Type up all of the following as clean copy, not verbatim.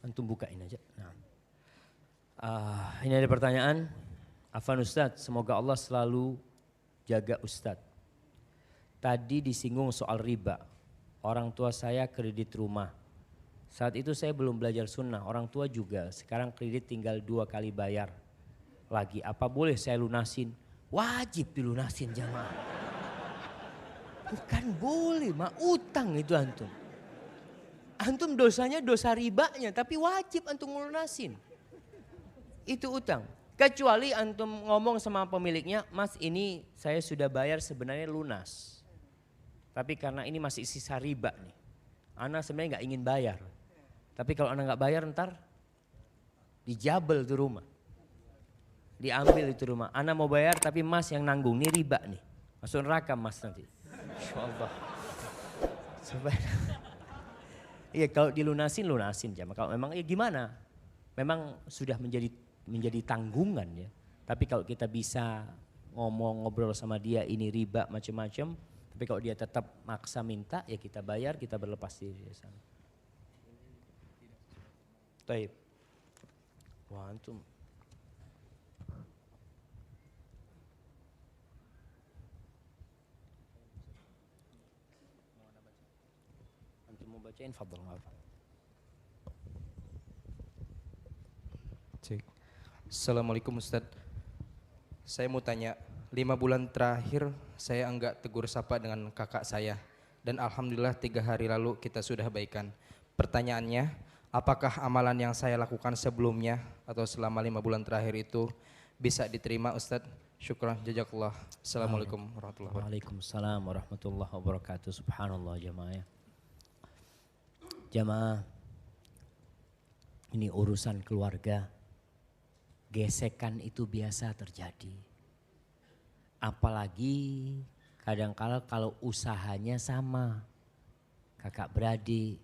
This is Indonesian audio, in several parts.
Antum bukain aja. Nah. Ini ada pertanyaan. Afwan Ustadz, semoga Allah selalu jaga Ustadz. Tadi disinggung soal riba. Orang tua saya kredit rumah. Saat itu saya belum belajar sunnah, orang tua juga. Sekarang kredit tinggal 2 kali bayar lagi. Apa boleh saya lunasin? Wajib dilunasin jamaah. Bukan boleh, utang itu antum. Antum dosanya dosa ribanya, tapi wajib antum lunasin. Itu utang. Kecuali antum ngomong sama pemiliknya, Mas ini saya sudah bayar sebenarnya lunas. Tapi karena ini masih sisa riba nih. Ana sebenarnya gak ingin bayar. Tapi kalau ana gak bayar ntar dijabel tuh rumah. Diambil itu rumah. Ana mau bayar tapi Mas yang nanggung, ini riba nih. Masuk neraka Mas nanti. Insya Allah. Iya kalau dilunasin, lunasin jamaah. Kalau memang ya gimana? Memang sudah menjadi tanggungan ya. Tapi kalau kita bisa ngobrol sama dia ini riba macam-macam. Tapi kalau dia tetap maksa minta ya kita bayar, kita berlepas diri di sana. Taib. Wah antum. Antum mau bacain fadhal apa? Cek. Assalamualaikum Ustadz. Saya mau tanya, 5 bulan terakhir saya enggak tegur sapa dengan kakak saya. Dan alhamdulillah 3 hari lalu kita sudah baikan. Pertanyaannya, apakah amalan yang saya lakukan sebelumnya atau selama 5 bulan terakhir itu bisa diterima Ustadz? Syukran, jazakallah. Assalamualaikum warahmatullahi wabarakatuh. Waalaikumsalam warahmatullahi wabarakatuh. Subhanallah jamaah. Jamaah, ini urusan keluarga. Gesekan itu biasa terjadi. Apalagi kadang-kala kalau usahanya sama. Kakak beradik.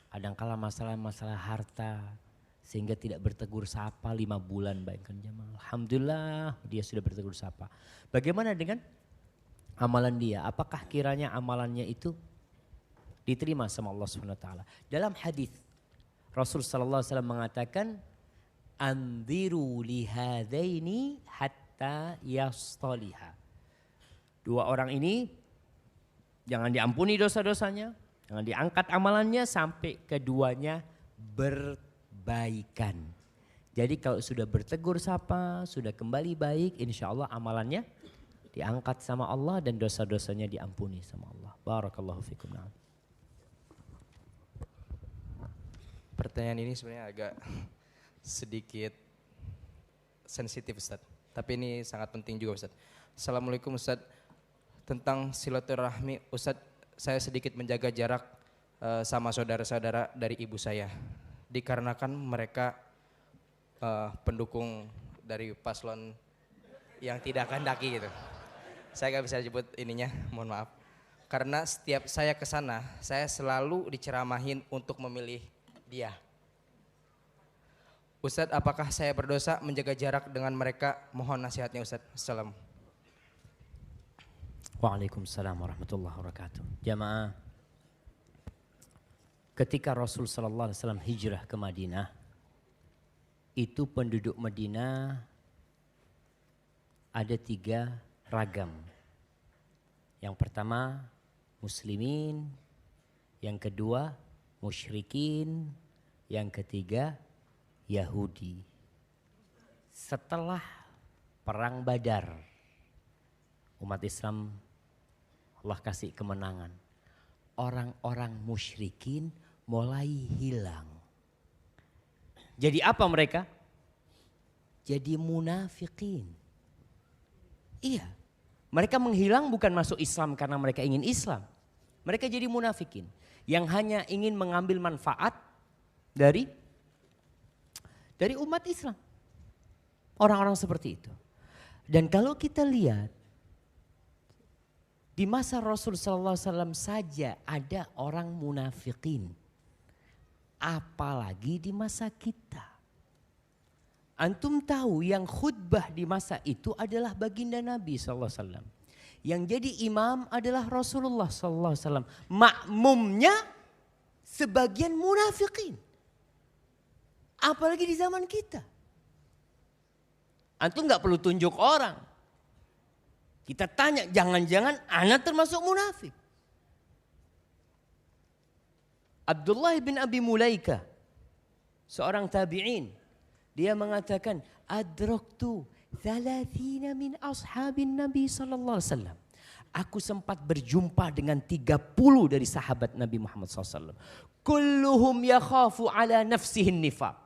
Kadang-kala masalah-masalah harta. Sehingga tidak bertegur sapa 5 bulan. Bayangkan jamaah. Alhamdulillah dia sudah bertegur sapa. Bagaimana dengan amalan dia? Apakah kiranya amalannya itu diterima sama Allah SWT? Dalam hadis Rasul sallallahu alaihi wasallam mengatakan anziru lihadaini hatta yastaliha. 2 orang ini jangan diampuni dosa-dosanya, jangan diangkat amalannya sampai keduanya berbaikan. Jadi kalau sudah bertegur sapa, sudah kembali baik, insya Allah amalannya diangkat sama Allah dan dosa-dosanya diampuni sama Allah. Barakallahu fikum. Pertanyaan ini sebenarnya agak sedikit sensitif Ustadz. Tapi ini sangat penting juga Ustadz. Assalamualaikum Ustadz. Tentang silaturahmi Ustadz, saya sedikit menjaga jarak sama saudara-saudara dari ibu saya. Dikarenakan mereka pendukung dari paslon yang tidak kehendaki gitu. Saya gak bisa sebut ininya, mohon maaf. Karena setiap saya ke sana, saya selalu diceramahin untuk memilih dia. Ustadz, apakah saya berdosa menjaga jarak dengan mereka? Mohon nasihatnya Ustadz. Assalam. Waalaikumsalam warahmatullahi wabarakatuh. Jamaah, ketika Rasul sallallahu alaihi wasallam hijrah ke Madinah, itu penduduk Madinah ada 3 ragam. Yang pertama muslimin, yang kedua musyrikin, yang ketiga Yahudi. Setelah perang Badar, umat Islam Allah kasih kemenangan. Orang-orang musyrikin mulai hilang. Jadi apa mereka? Jadi munafikin. Iya, mereka menghilang bukan masuk Islam karena mereka ingin Islam. Mereka jadi munafikin yang hanya ingin mengambil manfaat dari umat Islam. Orang-orang seperti itu. Dan kalau kita lihat di masa Rasul sallallahu alaihi wasallam saja ada orang munafikin. Apalagi di masa kita. Antum tahu yang khutbah di masa itu adalah baginda Nabi sallallahu alaihi wasallam. Yang jadi imam adalah Rasulullah sallallahu alaihi wasallam. Makmumnya sebagian munafikin. Apalagi di zaman kita. Antum nggak perlu tunjuk orang. Kita tanya, jangan-jangan anak termasuk munafik. Abdullah bin Abi Mulaika, seorang tabi'in, dia mengatakan, adraktu 30 min ashabin Nabi sallallahu alaihi wasallam. Aku sempat berjumpa dengan 30 dari sahabat Nabi Muhammad SAW. Kulluhum yakhafu ala nafsihin nifaq.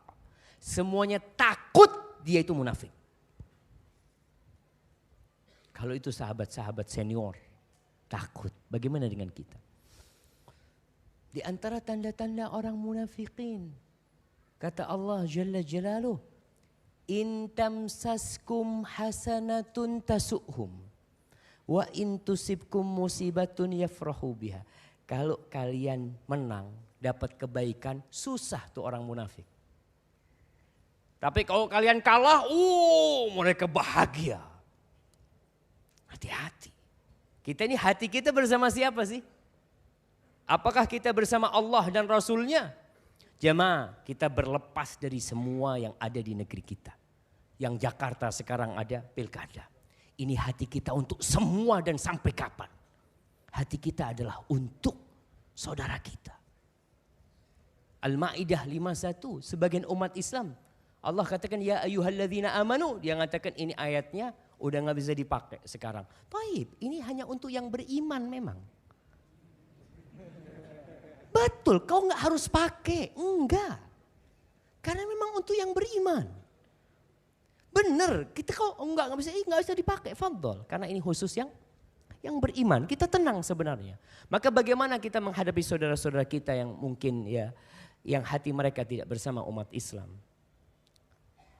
Semuanya takut dia itu munafik. Kalau itu sahabat-sahabat senior takut, bagaimana dengan kita? Di antara tanda-tanda orang munafikin, kata Allah Jalla Jalaluh, in tamsaskum hasanatun tasu'hum wa in tusibkum musibatun yafrahu biha. Kalau kalian menang, dapat kebaikan, susah tuh orang munafik. Tapi kalau kalian kalah, mereka bahagia. Hati-hati. Kita ini hati kita bersama siapa sih? Apakah kita bersama Allah dan Rasulnya? Jemaah, kita berlepas dari semua yang ada di negeri kita. Yang Jakarta sekarang ada pilkada. Ini hati kita untuk semua dan sampai kapan? Hati kita adalah untuk saudara kita. Al-Ma'idah 51, sebagian umat Islam. Allah katakan, ya ayyuhalladzina amanu. Dia mengatakan ini ayatnya udah gak bisa dipakai sekarang. Taib, ini hanya untuk yang beriman memang. Betul, kau gak harus pakai. Enggak. Karena memang untuk yang beriman. Benar, kita kok enggak bisa dipakai, fadhol. Karena ini khusus yang beriman. Kita tenang sebenarnya. Maka bagaimana kita menghadapi saudara-saudara kita yang mungkin yang hati mereka tidak bersama umat Islam.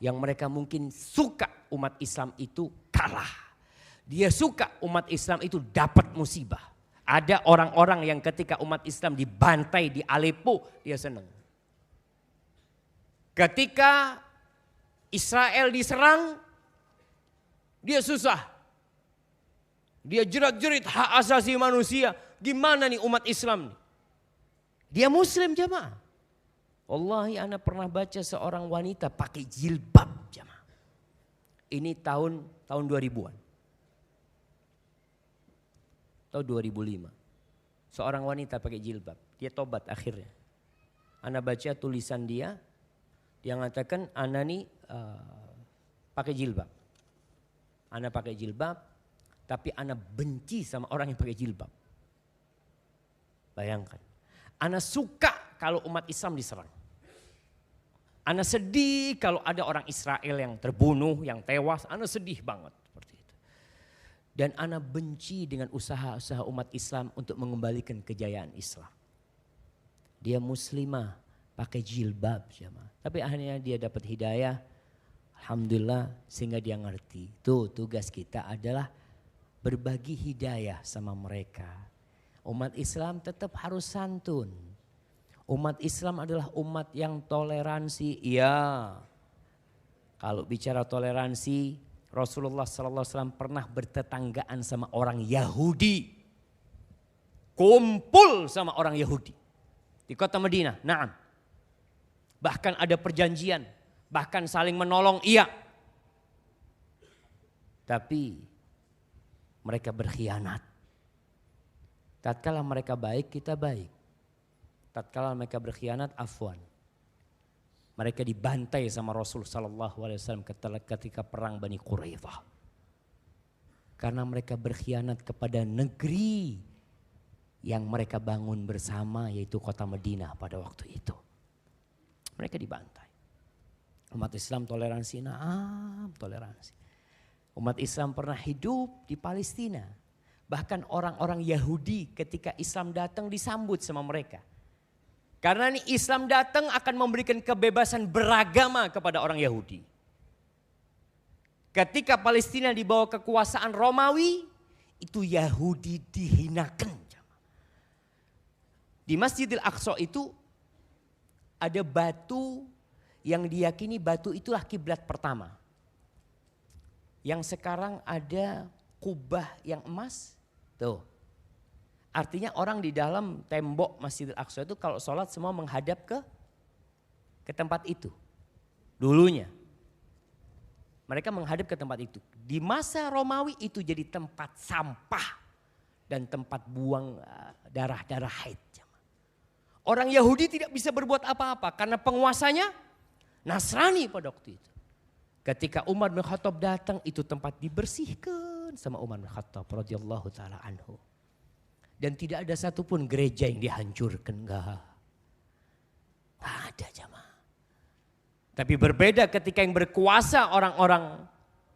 Yang mereka mungkin suka umat Islam itu kalah. Dia suka umat Islam itu dapat musibah. Ada orang-orang yang ketika umat Islam dibantai di Aleppo, dia senang. Ketika Israel diserang, dia susah. Dia jerat-jerit hak asasi manusia. Gimana nih umat Islam nih? Dia muslim jemaah. Wallahi ana pernah baca seorang wanita pakai jilbab jemaah. Ini tahun 2000-an. Tahun 2005. Seorang wanita pakai jilbab. Dia tobat akhirnya. Ana baca tulisan dia. Dia mengatakan ana nih pakai jilbab. Ana pakai jilbab. Tapi ana benci sama orang yang pakai jilbab. Bayangkan. Ana suka kalau umat Islam diserang. Ana sedih kalau ada orang Israel yang terbunuh, yang tewas. Ana sedih banget. Dan ana benci dengan usaha-usaha umat Islam untuk mengembalikan kejayaan Islam. Dia muslimah, pakai jilbab. Tapi akhirnya dia dapat hidayah. Alhamdulillah sehingga dia ngerti. Tuh tugas kita adalah berbagi hidayah sama mereka. Umat Islam tetap harus santun. Umat Islam adalah umat yang toleransi. Iya. Kalau bicara toleransi, Rasulullah SAW pernah bertetanggaan sama orang Yahudi. Kumpul sama orang Yahudi. Di kota Madinah, na'am. Bahkan ada perjanjian. Bahkan saling menolong, iya. Tapi mereka berkhianat. Tatkala mereka baik, kita baik. Tatkala mereka berkhianat, afwan. Mereka dibantai sama Rasul sallallahu alaihi wasallam ketika perang Bani Quraidah. Karena mereka berkhianat kepada negeri yang mereka bangun bersama, yaitu kota Madinah pada waktu itu. Mereka dibantai. Umat Islam toleransi, toleransi. Umat Islam pernah hidup di Palestina. Bahkan orang-orang Yahudi ketika Islam datang disambut sama mereka. Karena ini Islam datang akan memberikan kebebasan beragama kepada orang Yahudi. Ketika Palestina di bawah kekuasaan Romawi, itu Yahudi dihinakan. Di Masjidil Aqsa itu ada batu yang diyakini batu itulah kiblat pertama. Yang sekarang ada kubah yang emas, tuh. Artinya orang di dalam tembok Masjidil Aqsa itu kalau sholat semua menghadap ke tempat itu. Dulunya. Mereka menghadap ke tempat itu. Di masa Romawi itu jadi tempat sampah dan tempat buang darah-darah haid. Orang Yahudi tidak bisa berbuat apa-apa karena penguasanya Nasrani pada waktu itu. Ketika Umar bin Khattab datang, itu tempat dibersihkan sama Umar bin Khattab radhiyallahu taala anhu. Dan tidak ada satupun gereja yang dihancurkan, enggak ada jamaah. Tapi berbeda ketika yang berkuasa orang-orang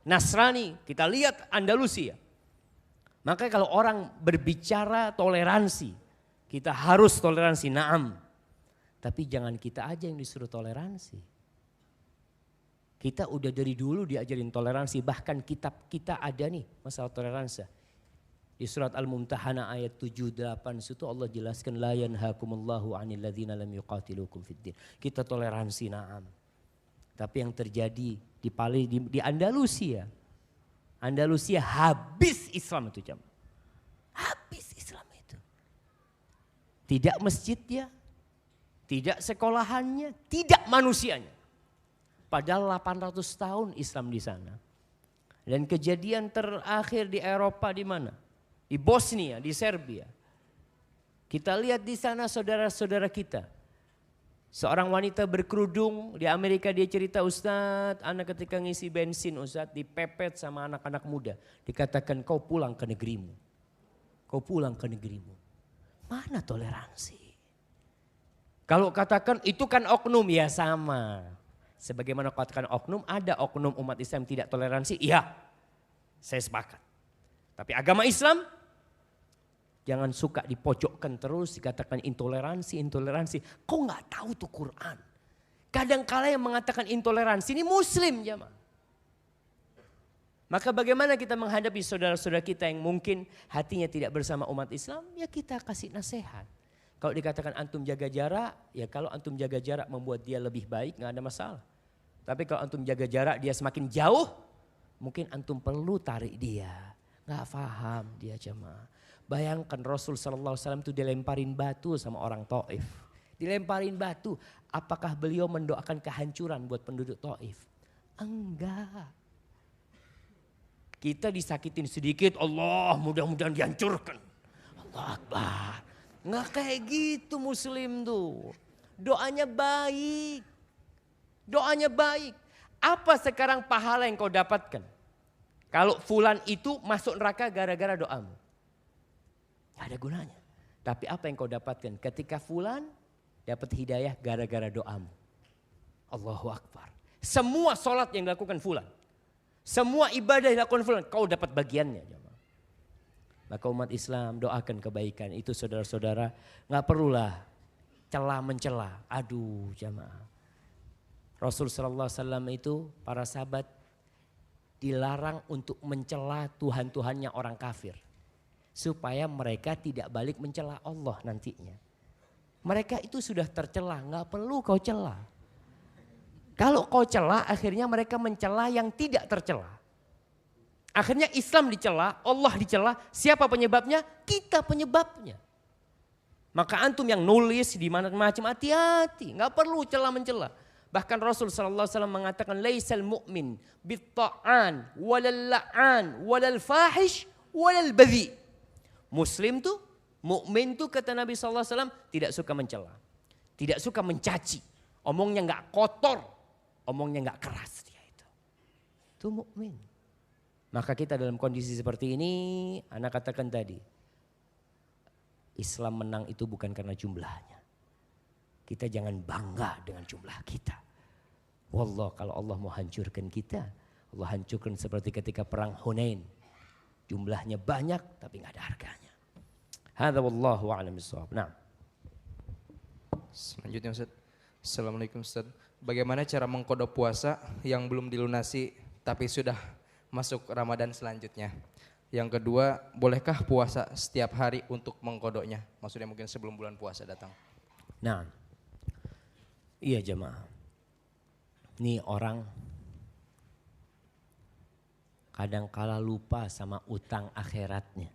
Nasrani, kita lihat Andalusia. Maka kalau orang berbicara toleransi, kita harus toleransi, na'am. Tapi jangan kita aja yang disuruh toleransi. Kita udah dari dulu diajarin toleransi, bahkan kitab kita ada nih masalah toleransi. Di surat Al-Mumtahanah ayat 7-8 situ Allah jelaskan la yanhakumullahu 'anil ladzina lam yuqatilukum fiddin. Kita toleransi, na'am. Tapi yang terjadi di Andalusia. Andalusia habis Islam itu jam. Habis Islam itu. Tidak masjidnya, tidak sekolahannya, tidak manusianya. Padahal 800 tahun Islam di sana. Dan kejadian terakhir di Eropa di mana? Di Bosnia, di Serbia. Kita lihat di sana saudara-saudara kita. Seorang wanita berkerudung di Amerika, dia cerita, Ustadz, anak ketika ngisi bensin Ustadz dipepet sama anak-anak muda. Dikatakan kau pulang ke negerimu. Kau pulang ke negerimu. Mana toleransi? Kalau katakan itu kan oknum, ya sama. Sebagaimana katakan oknum, ada oknum umat Islam tidak toleransi, iya saya sepakat. Tapi agama Islam jangan suka dipojokkan terus, dikatakan intoleransi. Kau nggak tahu tuh Quran. Kadang-kala yang mengatakan intoleransi ini muslim jamaah. Maka bagaimana kita menghadapi saudara-saudara kita yang mungkin hatinya tidak bersama umat Islam, ya kita kasih nasihat. Kalau dikatakan antum jaga jarak, ya kalau antum jaga jarak membuat dia lebih baik nggak ada masalah. Tapi kalau antum jaga jarak dia semakin jauh, mungkin antum perlu tarik dia. Nggak paham dia jemaah. Bayangkan Rasul sallallahu alaihi wasallam itu dilemparin batu sama orang Taif. Dilemparin batu, apakah beliau mendoakan kehancuran buat penduduk Taif? Enggak. Kita disakitin sedikit, Allah mudah-mudahan dihancurkan. Allah Akbar. Nggak kayak gitu muslim tuh. Doanya baik. Doanya baik. Apa sekarang pahala yang kau dapatkan? Kalau fulan itu masuk neraka gara-gara doamu. Gak ada gunanya. Tapi apa yang kau dapatkan? Ketika fulan dapat hidayah gara-gara doamu. Allahu Akbar. Semua sholat yang dilakukan fulan. Semua ibadah yang dilakukan fulan. Kau dapat bagiannya. Maka umat Islam doakan kebaikan. Itu saudara-saudara gak perlulah celah mencela. Aduh jamaah. Rasul sallallahu alaihi wasallam itu para sahabat dilarang untuk mencela Tuhan-Tuhannya orang kafir. Supaya mereka tidak balik mencela Allah nantinya. Mereka itu sudah tercela, gak perlu kau cela. Kalau kau cela akhirnya mereka mencela yang tidak tercela. Akhirnya Islam dicela, Allah dicela, siapa penyebabnya? Kita penyebabnya. Maka antum yang nulis di mana macam hati-hati, nggak perlu cela mencela. Bahkan Rasul sallallahu alaihi wasallam mengatakan laisal mu'min bitta'an walal la'an walal fahish walal badhi. Muslim tuh, mukmin tuh kata Nabi sallallahu alaihi wasallam tidak suka mencela, tidak suka mencaci, omongnya nggak kotor, omongnya nggak keras dia itu. Itu mukmin. Maka kita dalam kondisi seperti ini, anak katakan tadi, Islam menang itu bukan karena jumlahnya. Kita jangan bangga dengan jumlah kita. Wallah kalau Allah mau hancurkan kita, Allah hancurkan seperti ketika perang Hunain. Jumlahnya banyak tapi gak ada harganya. Hadza wallahu a'lam bishawab. Nah. Selanjutnya Ustaz. Assalamualaikum Ustaz. Bagaimana cara mengkodok puasa yang belum dilunasi tapi sudah masuk Ramadan selanjutnya? Yang kedua, bolehkah puasa setiap hari untuk mengkodoknya? Maksudnya mungkin sebelum bulan puasa datang. Nah, iya jemaah. Ini orang kadang-kala lupa sama utang akhiratnya.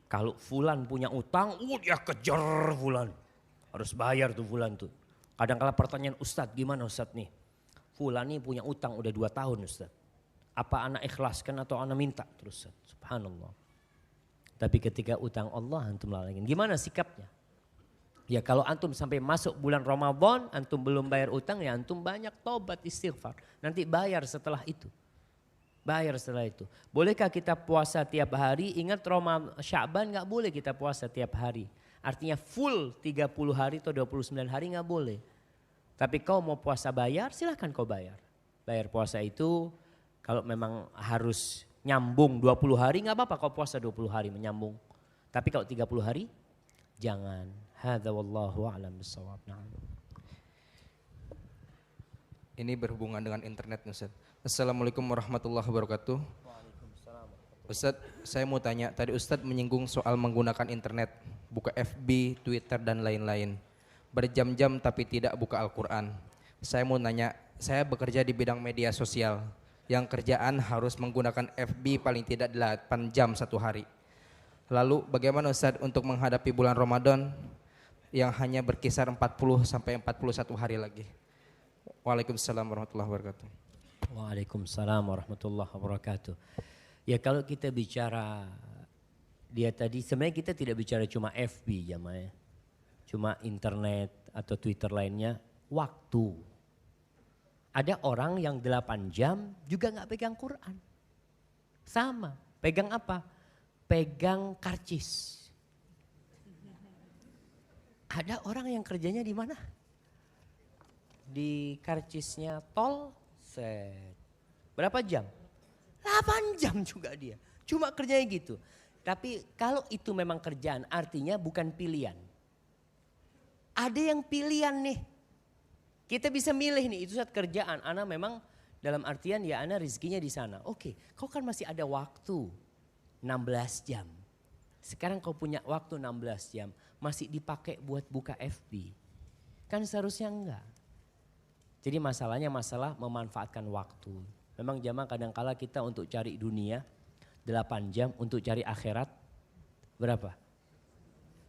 Kalau fulan punya utang, dia kejar fulan. Harus bayar tuh fulan tuh. Kadang-kala pertanyaan Ustadz, gimana Ustadz nih? Fulan nih punya utang udah 2 tahun Ustaz. Apa anak ikhlaskan atau anak minta terus Ustaz? Subhanallah. Tapi ketika utang Allah antum lalangin. Gimana sikapnya? Ya kalau antum sampai masuk bulan Ramadan, antum belum bayar utang ya antum banyak tobat istighfar. Nanti bayar setelah itu. Bayar setelah itu. Bolehkah kita puasa tiap hari? Ingat Sya'ban gak boleh kita puasa tiap hari. Artinya full 30 hari atau 29 hari gak boleh. Tapi kau mau puasa bayar, silahkan kau bayar. Bayar puasa itu kalau memang harus nyambung 20 hari gak apa-apa kau puasa 20 hari menyambung. Tapi kalau 30 hari jangan. Hadza wallahu a'lam bissawab. Ini berhubungan dengan internet Ustaz. Assalamualaikum warahmatullahi wabarakatuh. Ustaz, saya mau tanya, tadi Ustaz menyinggung soal menggunakan internet, buka FB, Twitter dan lain-lain. Berjam-jam tapi tidak buka Al-Quran. Saya mau nanya, saya bekerja di bidang media sosial, yang kerjaan harus menggunakan FB paling tidak 8 jam satu hari. Lalu bagaimana Ustaz untuk menghadapi bulan Ramadan yang hanya berkisar 40 sampai 41 hari lagi? Waalaikumsalam warahmatullahi wabarakatuh. Waalaikumsalam warahmatullahi wabarakatuh. Ya kalau kita bicara dia tadi sebenarnya kita tidak bicara cuma FB jamaah. Cuma internet atau Twitter lainnya, waktu. Ada orang yang 8 jam juga gak pegang Quran. Sama, pegang apa? Pegang karcis. Ada orang yang kerjanya di mana? Di karcisnya tol, set. Berapa jam? 8 jam juga dia. Cuma kerjanya gitu. Tapi kalau itu memang kerjaan artinya bukan pilihan. Ada yang pilihan nih. Kita bisa milih nih, itu saat kerjaan. Ana memang dalam artian ya ana rezekinya di sana. Oke, kau kan masih ada waktu 16 jam. Sekarang kau punya waktu 16 jam. Masih dipakai buat buka FB. Kan seharusnya enggak. Jadi masalahnya masalah memanfaatkan waktu. Memang jamaah kadangkala kita untuk cari dunia 8 jam, untuk cari akhirat berapa?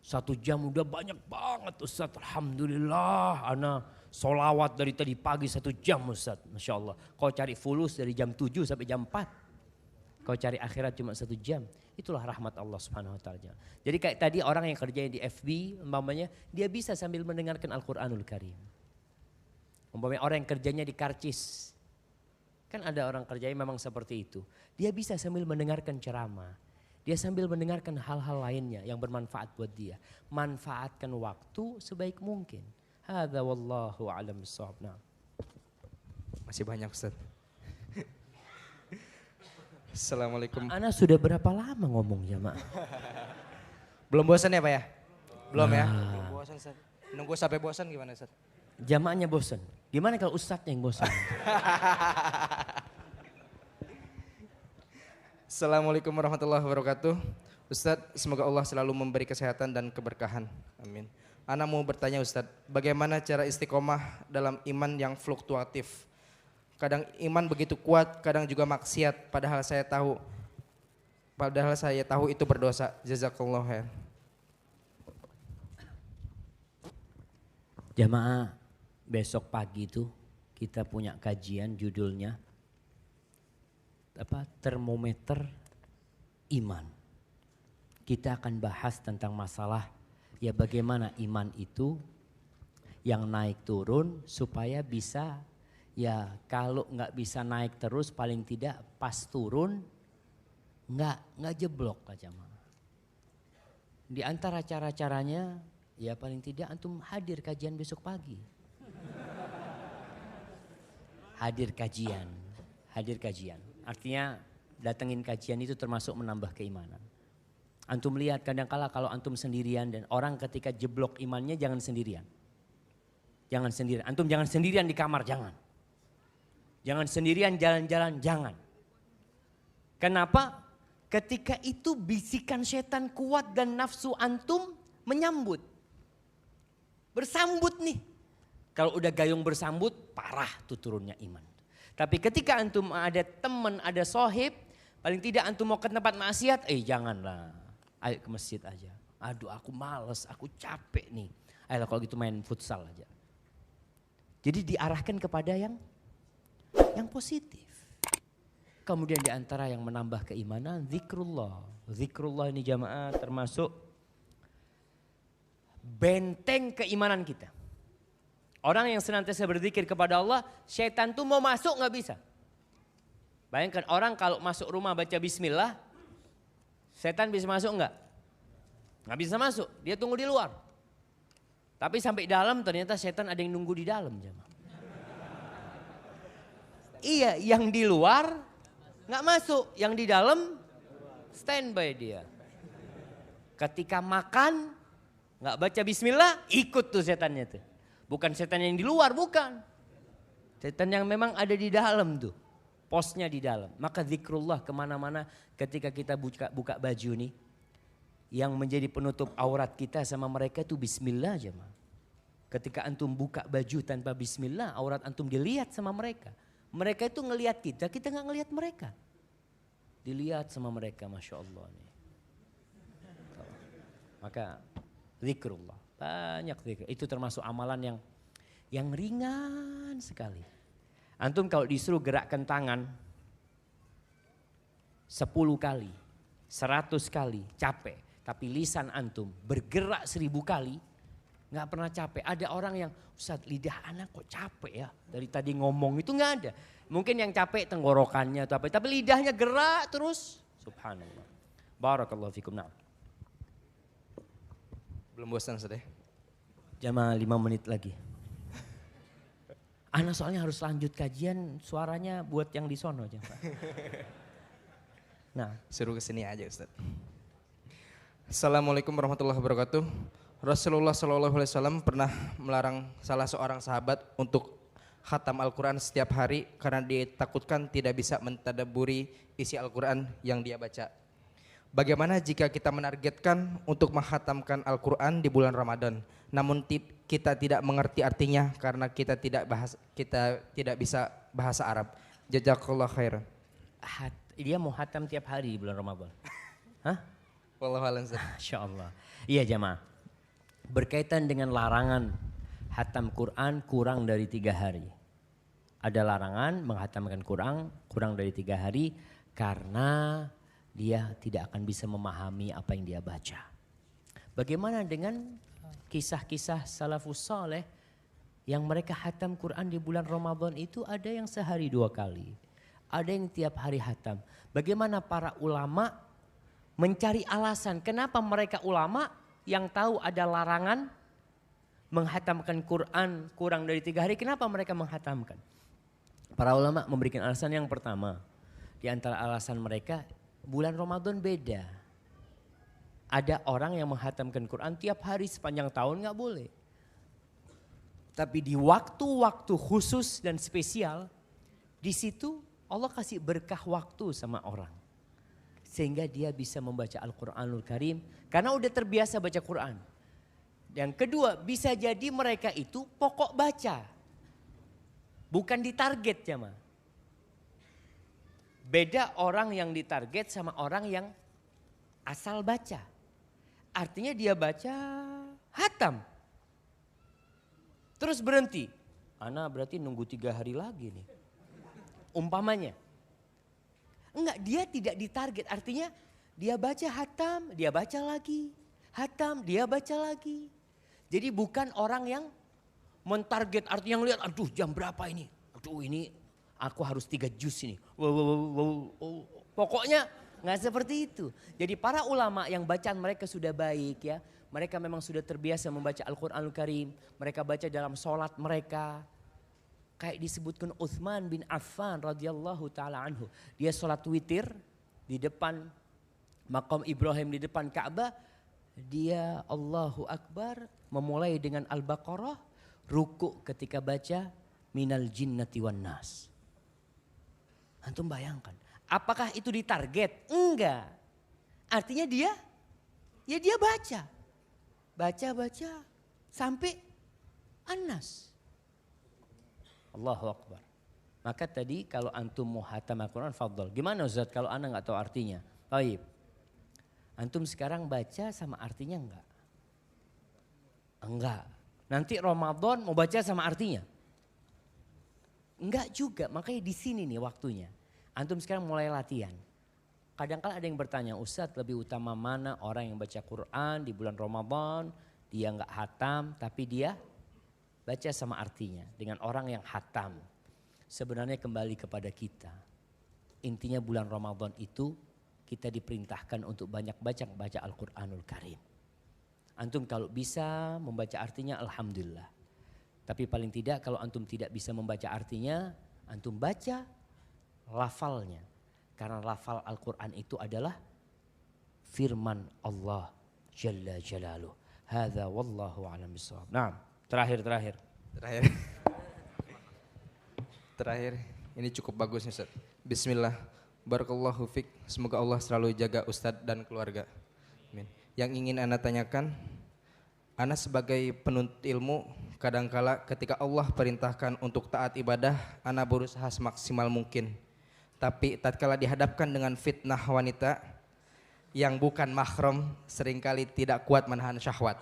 1 jam udah banyak banget Ustaz. Alhamdulillah ana solawat dari tadi pagi 1 jam Ustaz. Masya Allah. Kau cari fulus dari jam 7 sampai jam 4. Kau cari akhirat cuma 1 jam. Itulah rahmat Allah subhanahu wa ta'ala. Jadi kayak tadi orang yang kerjanya di FB umpamanya dia bisa sambil mendengarkan Al-Quranul Karim. Umpamanya orang yang kerjanya di karcis. Kan ada orang kerjanya memang seperti itu. Dia bisa sambil mendengarkan ceramah. Dia sambil mendengarkan hal-hal lainnya yang bermanfaat buat dia. Manfaatkan waktu sebaik mungkin. Hadza wallahu a'lam bissawab. Masih banyak Ustaz. Assalamualaikum. Ana sudah berapa lama ngomong jamaah? Belum bosan ya Pak ya? Belum ya? Nah. Bosan Ustaz. Nunggu sampai bosan gimana Ustaz? Jamaahnya bosan. Gimana kalau ustadznya yang bosan? Assalamualaikum warahmatullahi wabarakatuh. Ustadz, semoga Allah selalu memberi kesehatan dan keberkahan. Amin. Ana mau bertanya Ustadz, bagaimana cara istiqomah dalam iman yang fluktuatif? Kadang iman begitu kuat, kadang juga maksiat. Padahal saya tahu itu berdosa. Jazakallahu khair. Jamaah, besok pagi itu kita punya kajian judulnya termometer iman. Kita akan bahas tentang masalah ya bagaimana iman itu yang naik turun supaya bisa ya kalau nggak bisa naik terus paling tidak pas turun nggak jeblok aja mah. Di antara cara-caranya ya paling tidak antum hadir kajian besok pagi. Hadir kajian. Artinya datengin kajian itu termasuk menambah keimanan. Antum lihat kadangkala kalau antum sendirian dan orang ketika jeblok imannya jangan sendirian. Jangan sendirian. Antum jangan sendirian di kamar, jangan. Jangan sendirian jalan-jalan, jangan. Kenapa? Ketika itu bisikan setan kuat dan nafsu antum menyambut. Bersambut nih. Kalau udah gayung bersambut, parah tuh turunnya iman. Tapi ketika antum ada teman, ada sohib, paling tidak antum mau ke tempat maksiat, janganlah. Ayo ke masjid aja. Aduh aku males, aku capek nih. Ayolah kalau gitu main futsal aja. Jadi diarahkan kepada yang yang positif. Kemudian di antara yang menambah keimanan, zikrullah. Zikrullah ini jamaah termasuk benteng keimanan kita. Orang yang senantiasa berzikir kepada Allah, syaitan tuh mau masuk nggak bisa. Bayangkan orang kalau masuk rumah baca bismillah, setan bisa masuk nggak? Nggak bisa masuk, dia tunggu di luar. Tapi sampai dalam ternyata setan ada yang nunggu di dalam jamaah. Iya, yang di luar nggak masuk, yang di dalam standby dia. Ketika makan nggak baca bismillah, ikut tuh setannya tuh. Bukan setan yang di luar, bukan. Setan yang memang ada di dalam tuh, posnya di dalam. Maka zikrullah kemana-mana ketika kita buka baju nih, yang menjadi penutup aurat kita sama mereka itu bismillah aja. Ketika antum buka baju tanpa bismillah, aurat antum dilihat sama mereka. Mereka itu ngelihat kita nggak ngelihat mereka. Dilihat sama mereka, Masya Allah nih. Maka zikrullah, banyak zikir. Itu termasuk amalan yang ringan sekali. Antum kalau disuruh gerakkan tangan 10 kali, 100 kali, capek. Tapi lisan antum bergerak 1000 kali, nggak pernah capek. Ada orang yang, Ustaz lidah anak kok capek ya, dari tadi ngomong itu nggak ada. Mungkin yang capek tenggorokannya atau apa, tapi lidahnya gerak terus. Subhanallah. Barakallahu fikum. Nah. Belum bosan Ustaz ya? Jamaah 5 menit lagi. Anak soalnya harus lanjut kajian, suaranya buat yang di sono aja. Nah, suruh kesini aja Ustaz. Assalamualaikum warahmatullahi wabarakatuh. Rasulullah SAW pernah melarang salah seorang sahabat untuk khatam Al-Quran setiap hari karena ditakutkan tidak bisa mentadabburi isi Al-Quran yang dia baca. Bagaimana jika kita menargetkan untuk menghatamkan Al-Quran di bulan Ramadan, namun kita tidak mengerti artinya karena kita tidak bisa bahasa Arab? Jazakallah khair. Dia mau hatam tiap hari di bulan Ramadan. Hah? Wallahu a'lam. Masya Allah. Iya jamaah. Berkaitan dengan larangan hatam Quran kurang dari 3 hari. Ada larangan menghatamkan Quran kurang dari 3 hari karena dia tidak akan bisa memahami apa yang dia baca. Bagaimana dengan kisah-kisah salafus saleh yang mereka hatam Quran di bulan Ramadan itu ada yang sehari 2 kali. Ada yang tiap hari hatam. Bagaimana para ulama mencari alasan kenapa mereka ulama yang tahu ada larangan menghatamkan Quran kurang dari 3 hari, kenapa mereka menghatamkan? Para ulama memberikan alasan yang pertama. Di antara alasan mereka, bulan Ramadan beda. Ada orang yang menghatamkan Quran tiap hari sepanjang tahun nggak boleh. Tapi di waktu-waktu khusus dan spesial, di situ Allah kasih berkah waktu sama orang. Sehingga dia bisa membaca Al-Quranul Karim karena udah terbiasa baca Quran. Yang kedua, bisa jadi mereka itu pokok baca. Bukan ditarget jamaah. Beda orang yang ditarget sama orang yang asal baca. Artinya dia baca hatam. Terus berhenti. Ana berarti nunggu 3 hari lagi nih. Umpamanya. Enggak, dia tidak ditarget. Artinya dia baca hatam, dia baca lagi. Hatam, dia baca lagi. Jadi bukan orang yang mentarget, artinya ngelihat, aduh jam berapa ini. Aduh ini aku harus 3 juz ini. Pokoknya nggak seperti itu. Jadi para ulama yang bacaan mereka sudah baik ya. Mereka memang sudah terbiasa membaca Al-Quranul Karim. Mereka baca dalam sholat mereka. Kayak disebutkan Utsman bin Affan radhiyallahu taala anhu. Dia sholat witir di depan maqam Ibrahim, di depan Ka'bah. Dia Allahu Akbar memulai dengan Al-Baqarah. Ruku ketika baca minal jinnati wan nas. Antum bayangkan. Apakah itu ditarget? Enggak. Artinya dia baca. Baca sampai An-Nas. Allahu Akbar. Maka tadi kalau antum mau hatam Al-Quran, fadhol. Gimana Ustaz kalau anda gak tahu artinya? Baik. Antum sekarang baca sama artinya enggak? Enggak. Nanti Ramadan mau baca sama artinya? Enggak juga, makanya di sini nih waktunya. Antum sekarang mulai latihan. Kadang-kadang ada yang bertanya, Ustadz lebih utama mana orang yang baca Quran di bulan Ramadan, dia enggak hatam tapi dia baca sama artinya dengan orang yang hatam. Sebenarnya kembali kepada kita. Intinya bulan Ramadan itu kita diperintahkan untuk banyak baca Al-Quranul Karim. Antum kalau bisa membaca artinya alhamdulillah. Tapi paling tidak kalau antum tidak bisa membaca artinya, antum baca lafalnya. Karena lafal Al-Quran itu adalah firman Allah Jalla Jalaluh. Hadza wallahu a'lam bishawab. Nah, terakhir. Terakhir, ini cukup bagus nih Ustaz. Bismillah, barakallahu fik. Semoga Allah selalu jaga Ustadz dan keluarga. Amin. Yang ingin Ana tanyakan, Ana sebagai penuntut ilmu, kadangkala ketika Allah perintahkan untuk taat ibadah, Ana berusaha semaksimal mungkin. Tapi tatkala dihadapkan dengan fitnah wanita yang bukan mahram, seringkali tidak kuat menahan syahwat.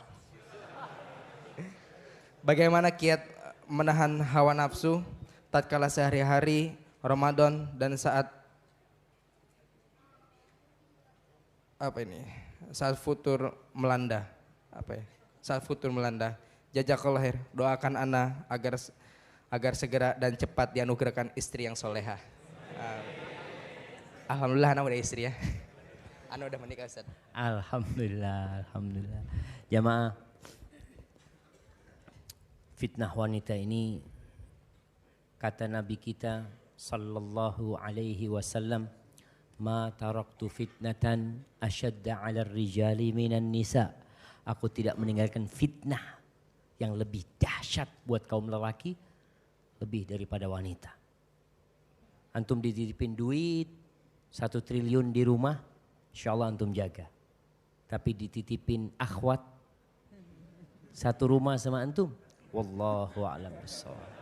Bagaimana kiat menahan hawa nafsu tatkala sehari-hari Ramadan dan saat saat futur melanda, saat futur melanda. Jazakallah khair, doakan Ana agar segera dan cepat dianugerahkan istri yang soleha. Alhamdulillah Ana udah istri ya. Ana udah menikah Ustaz. Alhamdulillah. Jamaah, fitnah wanita ini kata Nabi kita sallallahu alaihi wasallam, ma taraktu fitnatan asyadda 'ala rijali minan nisa. Aku tidak meninggalkan fitnah yang lebih dahsyat buat kaum lelaki lebih daripada wanita. Antum dititipin duit 1 triliun di rumah, insyaallah antum jaga. Tapi dititipin akhwat satu rumah sama antum, wallahu a'lam bishawab.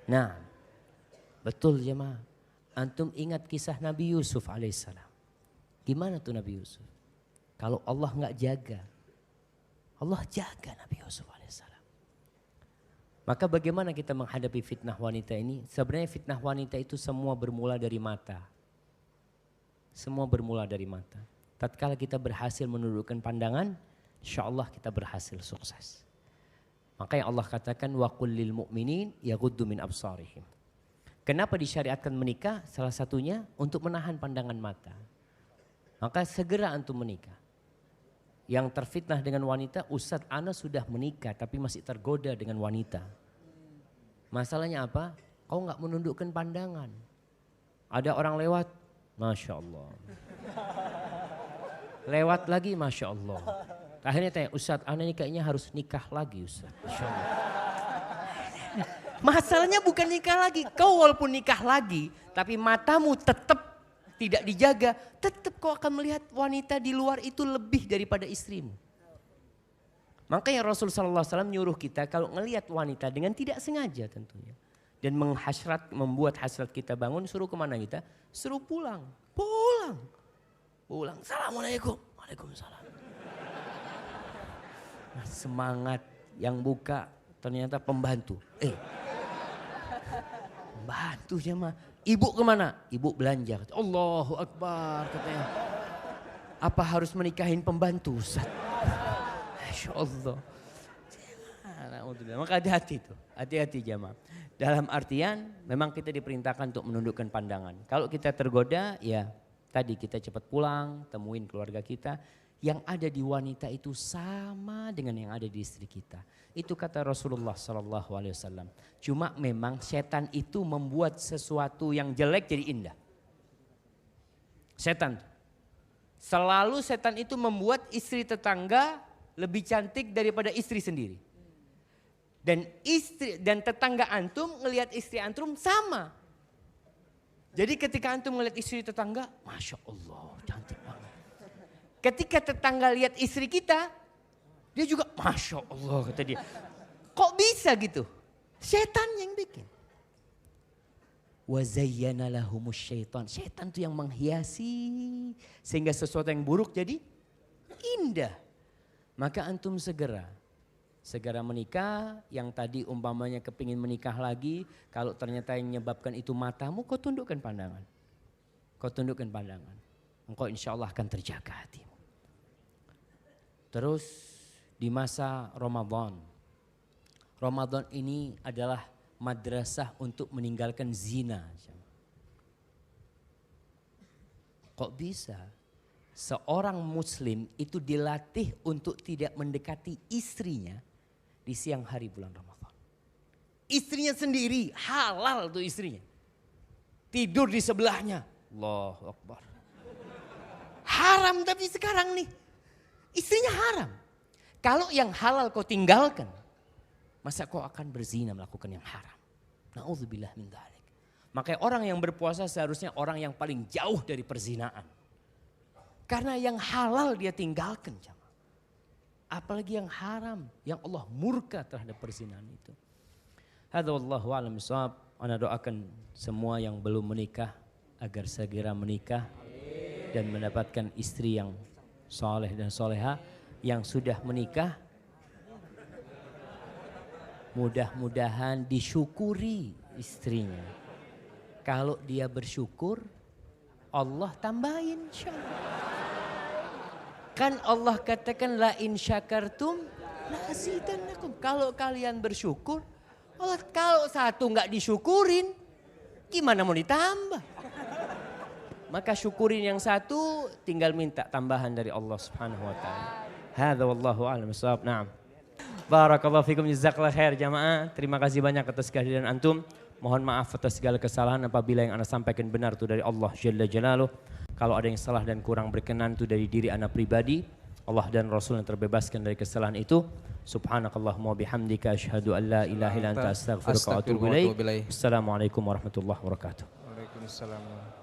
Nah, betul jemaah. Antum ingat kisah Nabi Yusuf alaihissalam. Gimana tuh Nabi Yusuf? Kalau Allah nggak jaga, Allah jaga Nabi Yusuf alaihissalam. Maka bagaimana kita menghadapi fitnah wanita ini? Sebenarnya fitnah wanita itu semua bermula dari mata. Semua bermula dari mata. Tatkala kita berhasil menundukkan pandangan, insya Allah kita berhasil sukses. Makanya Allah katakan wa qul lil mu'minin yaghuddu min absarihim. Kenapa disyariatkan menikah? Salah satunya untuk menahan pandangan mata. Maka segera antum menikah. Yang terfitnah dengan wanita, Ustadz Ana sudah menikah tapi masih tergoda dengan wanita. Masalahnya apa? Kau nggak menundukkan pandangan. Ada orang lewat, Masya Allah. Lewat lagi, Masya Allah. Akhirnya tanya, Ustadz Ana ini kayaknya harus nikah lagi Ustadz. Masya Allah. Masalahnya bukan nikah lagi. Kau walaupun nikah lagi, tapi matamu tetap tidak dijaga, tetap kau akan melihat wanita di luar itu lebih daripada istrimu. Makanya Rasul sallallahu alaihi wasallam nyuruh kita kalau ngelihat wanita dengan tidak sengaja tentunya. Dan membuat hasrat kita bangun, suruh kemana kita? Suruh pulang. Pulang. Assalamualaikum. Waalaikumsalam. Nah, semangat yang buka ternyata pembantu. Pembantu jemaah. Ibu kemana? Ibu belanja. Allahu Akbar katanya. Apa harus menikahin pembantu Ustaz? Masya Allah. Maka hati-hati tuh. Hati-hati jemaah. Dalam artian memang kita diperintahkan untuk menundukkan pandangan. Kalau kita tergoda ya tadi kita cepat pulang, temuin keluarga kita. Yang ada di wanita itu sama dengan yang ada di istri kita. Itu kata Rasulullah SAW. Cuma memang setan itu membuat sesuatu yang jelek jadi indah. Setan. Selalu setan itu membuat istri tetangga lebih cantik daripada istri sendiri. Dan tetangga antum ngelihat istri antum sama. Jadi ketika antum ngelihat istri tetangga, Masya Allah cantik banget. Ketika tetangga lihat istri kita, dia juga Masya Allah kata dia. Kok bisa gitu? Setan yang bikin. Wa zayyana lahumus syaitan. Setan itu yang menghiasi sehingga sesuatu yang buruk jadi indah. Maka antum segera Segera menikah, yang tadi umpamanya kepingin menikah lagi, kalau ternyata yang menyebabkan itu matamu, kau tundukkan pandangan. Kau tundukkan pandangan. Engkau insya Allah akan terjaga hatimu. Terus di masa Ramadan. Ramadan ini adalah madrasah untuk meninggalkan zina. Kok bisa? Seorang muslim itu dilatih untuk tidak mendekati istrinya di siang hari bulan Ramadan. Istrinya sendiri, halal tuh istrinya. Tidur di sebelahnya. Allahu Akbar. Haram tapi sekarang nih. Istrinya haram. Kalau yang halal kau tinggalkan, masa kau akan berzina melakukan yang haram? Na'udzubillah min dzalik. Makanya orang yang berpuasa seharusnya orang yang paling jauh dari perzinaan. Karena yang halal dia tinggalkan. Apalagi yang haram, yang Allah murka terhadap perzinahan itu. Hadza wallahu a'lam bishawab. Ana doakan semua yang belum menikah agar segera menikah dan mendapatkan istri yang soleh dan soleha. Yang sudah menikah mudah-mudahan disyukuri istrinya. Kalau dia bersyukur, Allah tambahin insyaallah. Kan Allah katakan la in syakartum la azidannakum. Kalau kalian bersyukur, Allah kalau satu enggak disyukurin, gimana mau ditambah? Maka syukurin yang satu, tinggal minta tambahan dari Allah Subhanahu wa taala. Hadza wallahu a'lam bishawab. Naam. Barakallahu fikum, jazakallahu khair jamaah. Terima kasih banyak atas kehadiran antum. Mohon maaf atas segala kesalahan apabila yang ana sampaikan benar itu dari Allah Jalla Jalaluh. Kalau ada yang salah dan kurang berkenan itu dari diri ana pribadi. Allah dan Rasul yang terbebaskan dari kesalahan itu. Subhanakallahumma bihamdika asyhadu an la ilaha illa anta astaghfiruka wa atubu ilaik. Assalamualaikum warahmatullahi wabarakatuh. Waalaikumsalam.